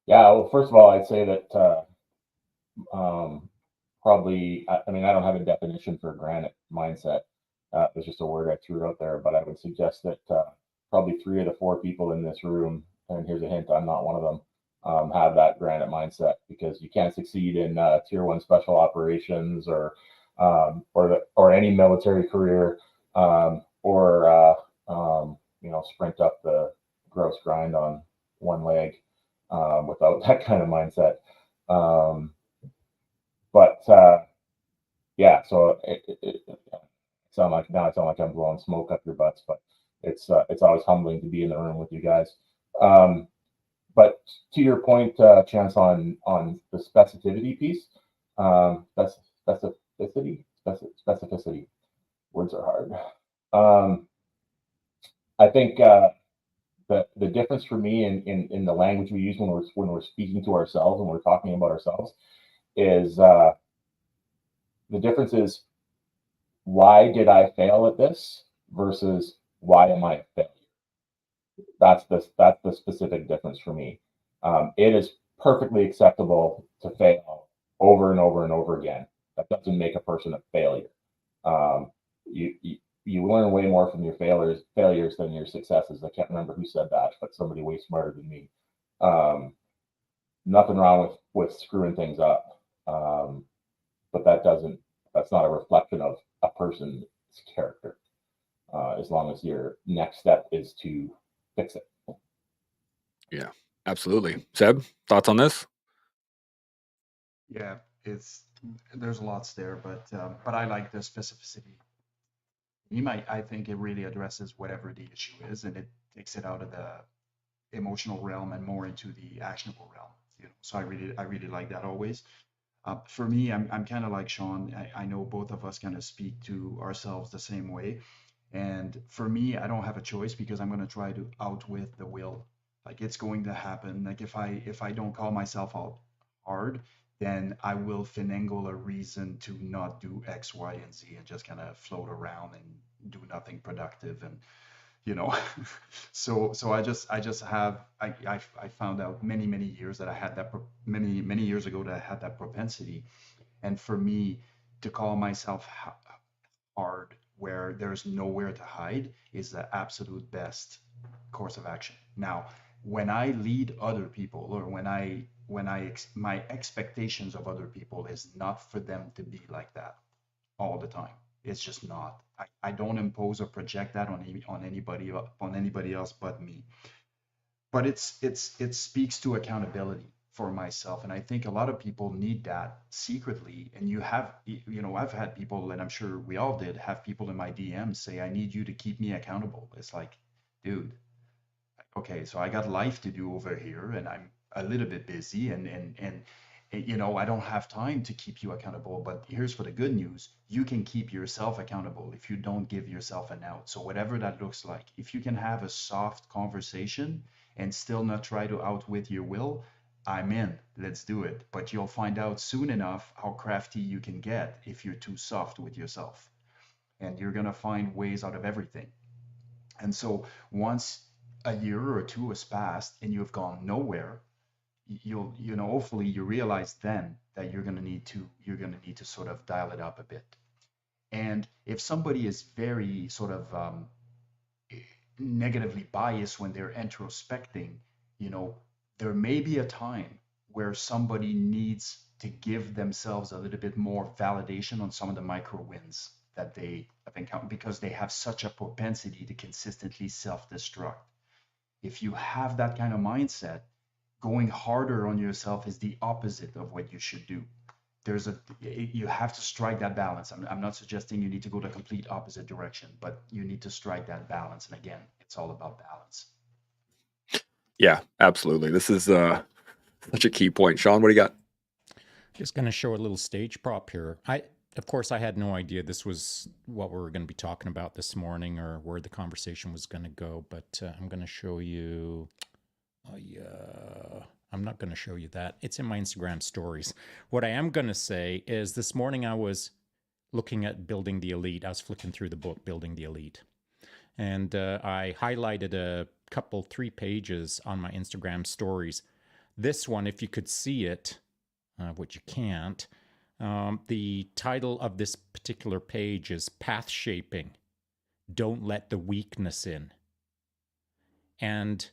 Yeah, well, first of all, I'd say that probably, I mean, I don't have a definition for granite mindset. It's just a word I threw out there, but I would suggest that probably 3 of the 4 people in this room, and here's a hint, I'm not one of them, have that granite mindset, because you can't succeed in tier 1 special operations or any military career, sprint up the gross grind on one leg without that kind of mindset. Yeah, so I sound like I'm blowing smoke up your butts, but it's always humbling to be in the room with you guys. But to your point, Chance, on the specificity piece, specificity. Words are hard. I think the difference for me in the language we use when we're speaking to ourselves, when we're talking about ourselves, is the difference is, why did I fail at this versus why am I a failure? That's the specific difference for me. It is perfectly acceptable to fail over and over and over again. That doesn't make a person a failure. You learn way more from your failures than your successes. I can't remember who said that, but somebody way smarter than me. Nothing wrong with screwing things up, but that's not a reflection of a person's character. As long as your next step is to fix it. Yeah, absolutely. Seb, thoughts on this? Yeah, there's lots there, but I like the specificity. I think it really addresses whatever the issue is, and it takes it out of the emotional realm and more into the actionable realm. So I really like that always. For me, I'm kind of like Shaun. I know both of us kind of speak to ourselves the same way. And for me, I don't have a choice, because I'm going to try to outwit the will. Like, it's going to happen. Like, if I don't call myself out hard, then I will finagle a reason to not do X, Y, and Z, and just kind of float around and do nothing productive. And so I found out many years that I had that many years ago that I had that propensity. And for me, to call myself hard where there's nowhere to hide is the absolute best course of action. Now, when I lead other people, or my expectations of other people is not for them to be like that all the time. It's just not. I don't impose or project that on anybody else but me. But it speaks to accountability for myself, and I think a lot of people need that secretly. And I've had people, and I'm sure we all did, have people in my DMs say, I need you to keep me accountable. It's like, dude, okay, so I got life to do over here, and I'm a little bit busy, and I don't have time to keep you accountable. But here's for the good news: you can keep yourself accountable if you don't give yourself an out. So whatever that looks like, if you can have a soft conversation and still not try to outwit your will, I'm in. Let's do it. But you'll find out soon enough how crafty you can get if you're too soft with yourself, and you're gonna find ways out of everything. And so once a year or two has passed and you've gone nowhere, hopefully you realize then that you're gonna need to sort of dial it up a bit. And if somebody is very sort of negatively biased when they're introspecting, there may be a time where somebody needs to give themselves a little bit more validation on some of the micro wins that they have encountered, because they have such a propensity to consistently self-destruct. If you have that kind of mindset, going harder on yourself is the opposite of what you should do. You have to strike that balance. I'm not suggesting you need to go the complete opposite direction, but you need to strike that balance. And again, it's all about balance. Yeah, absolutely. This is such a key point. Shaun, what do you got? Just going to show a little stage prop here. Of course, I had no idea this was what we were going to be talking about this morning or where the conversation was going to go, but I'm going to show you. I'm not going to show you that. It's in my Instagram stories. What I am going to say is this morning I was looking at Building the Elite. I was flicking through the book, Building the Elite. And I highlighted a couple, 3 pages on my Instagram stories. This one, if you could see it, which you can't, the title of this particular page is Path Shaping. Don't Let the Weakness In. And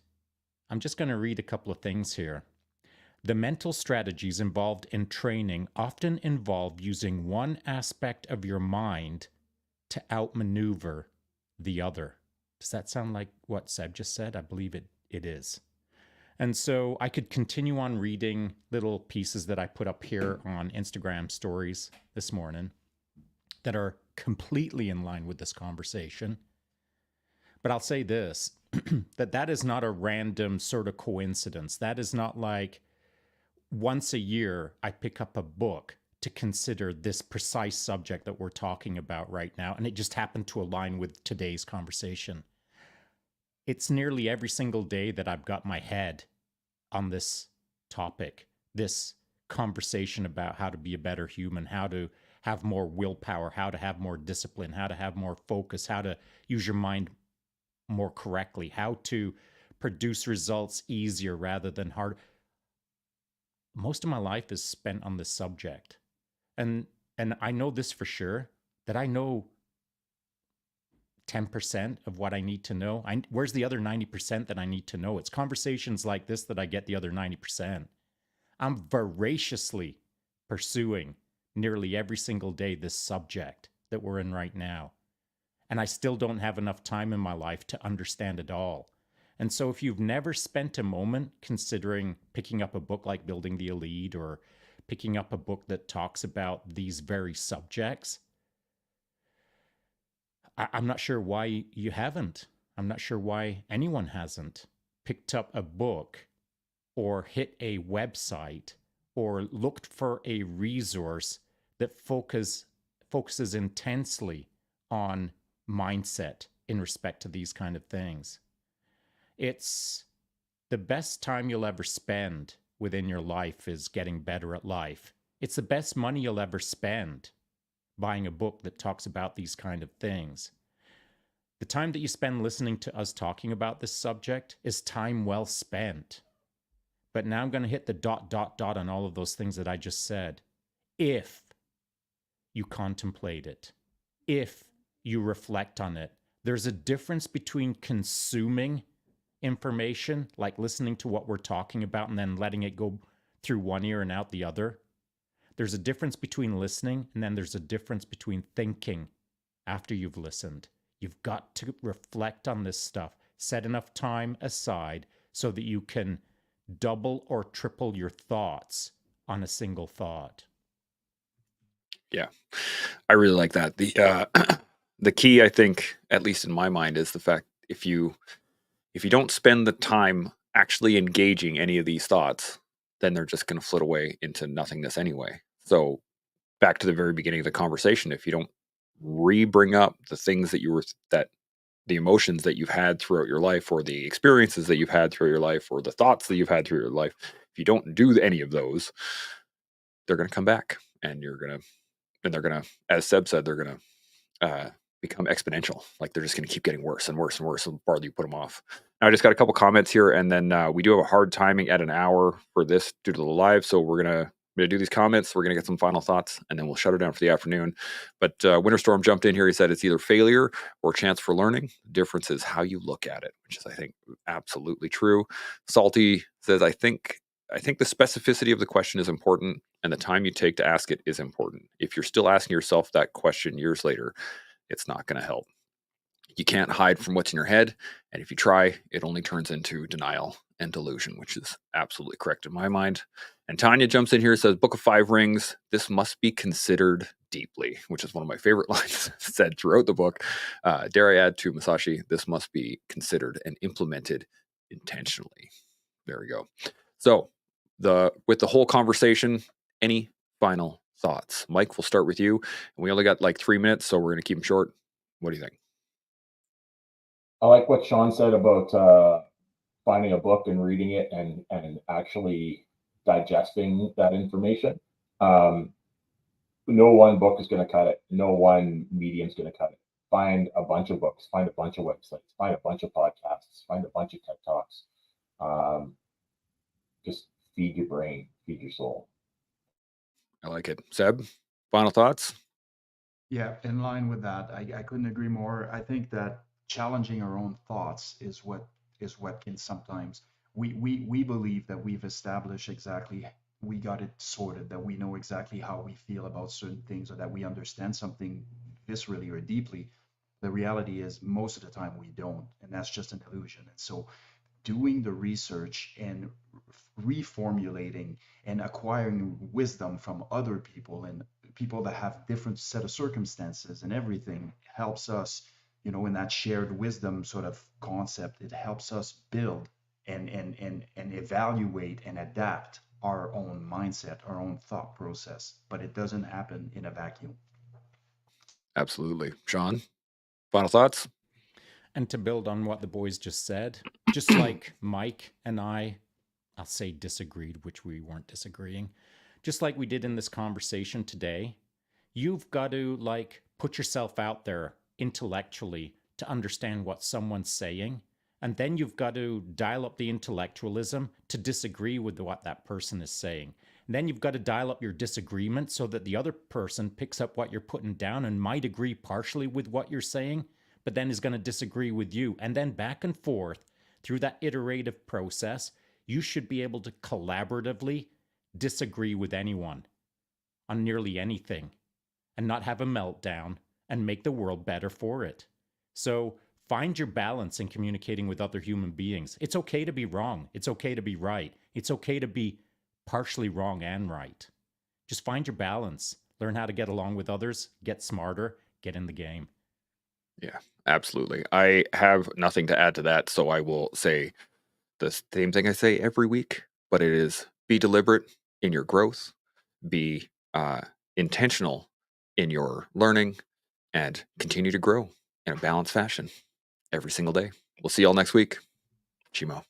I'm just going to read a couple of things here. The mental strategies involved in training often involve using one aspect of your mind to outmaneuver the other. Does that sound like what Seb just said? I believe it is. And so I could continue on reading little pieces that I put up here on Instagram stories this morning that are completely in line with this conversation. But I'll say this, that is not a random sort of coincidence. That is not like once a year I pick up a book to consider this precise subject that we're talking about right now, and it just happened to align with today's conversation. It's nearly every single day that I've got my head on this topic, this conversation about how to be a better human, how to have more willpower, how to have more discipline, how to have more focus, how to use your mind more correctly, how to produce results easier rather than hard. Most of my life is spent on this subject. And I know this for sure, that I know 10% of what I need to know. Where's the other 90% that I need to know? It's conversations like this that I get the other 90%. I'm voraciously pursuing nearly every single day this subject that we're in right now. And I still don't have enough time in my life to understand it all. And so if you've never spent a moment considering picking up a book like Building the Elite or picking up a book that talks about these very subjects, I'm not sure why you haven't. I'm not sure why anyone hasn't picked up a book or hit a website or looked for a resource that focuses intensely on mindset in respect to these kind of things. It's the best time you'll ever spend within your life is getting better at life. It's the best money you'll ever spend buying a book that talks about these kind of things. The time that you spend listening to us talking about this subject is time well spent. But now I'm going to hit the ... on all of those things that I just said. If you contemplate it, if you reflect on it, there's a difference between consuming information, like listening to what we're talking about and then letting it go through one ear and out the other. There's a difference between listening, and then there's a difference between thinking after you've listened. You've got to reflect on this stuff. Set enough time aside so that you can double or triple your thoughts on a single thought. Yeah, I really like that. The key, I think, at least in my mind, is the fact if you don't spend the time actually engaging any of these thoughts, then they're just going to flit away into nothingness anyway. So back to the very beginning of the conversation, if you don't re-bring up the things that the emotions that you've had throughout your life, or the experiences that you've had through your life, or the thoughts that you've had through your life, if you don't do any of those, they're going to come back, and they're going to, as Seb said, they're going to become exponential. Like they're just going to keep getting worse and worse and worse the farther you put them off. Now, I just got a couple comments here, and then we do have a hard timing at an hour for this due to the live, so we're gonna do these comments. We're gonna get some final thoughts, and then we'll shut it down for the afternoon. But Winterstorm jumped in here. He said it's either failure or chance for learning. The difference is how you look at it, which is, I think, absolutely true. Salty says, I think the specificity of the question is important, and the time you take to ask it is important. If you're still asking yourself that question years later, it's not going to help. You can't hide from what's in your head, and if you try, it only turns into denial and delusion, which is absolutely correct in my mind. And Tanya jumps in here and says, Book of Five Rings, this must be considered deeply, which is one of my favorite lines said throughout the book. Dare I add to Masashi, this must be considered and implemented intentionally. There we go. So with the whole conversation, any final thoughts? Mike, we'll start with you. And we only got like 3 minutes, so we're going to keep them short. What do you think? I like what Shaun said about finding a book and reading it and actually digesting that information. No one book is going to cut it. No one medium is going to cut it. Find a bunch of books, find a bunch of websites, find a bunch of podcasts, find a bunch of TED Talks. Just feed your brain, feed your soul. I like it. Seb, final thoughts? Yeah, in line with that, I couldn't agree more. I think that challenging our own thoughts is what can sometimes we believe that we've established exactly, we got it sorted, that we know exactly how we feel about certain things, or that we understand something viscerally or deeply. The reality is most of the time we don't, and that's just an illusion. And so doing the research and reformulating and acquiring wisdom from other people and people that have different set of circumstances and everything helps us, in that shared wisdom sort of concept. It helps us build and evaluate and adapt our own mindset, our own thought process, but it doesn't happen in a vacuum. Absolutely. Shaun, final thoughts? And to build on what the boys just said, just like Mike and I'll say disagreed, which we weren't disagreeing, just like we did in this conversation today, you've got to put yourself out there intellectually to understand what someone's saying. And then you've got to dial up the intellectualism to disagree with what that person is saying. And then you've got to dial up your disagreement so that the other person picks up what you're putting down and might agree partially with what you're saying, but then is going to disagree with you. And then back and forth through that iterative process, you should be able to collaboratively disagree with anyone on nearly anything and not have a meltdown and make the world better for it. So find your balance in communicating with other human beings. It's okay to be wrong. It's okay to be right. It's okay to be partially wrong and right. Just find your balance. Learn how to get along with others, get smarter, get in the game. Yeah, absolutely. I have nothing to add to that, so I will say the same thing I say every week, but it is be deliberate in your growth, be intentional in your learning, and continue to grow in a balanced fashion every single day. We'll see y'all next week. Chimo.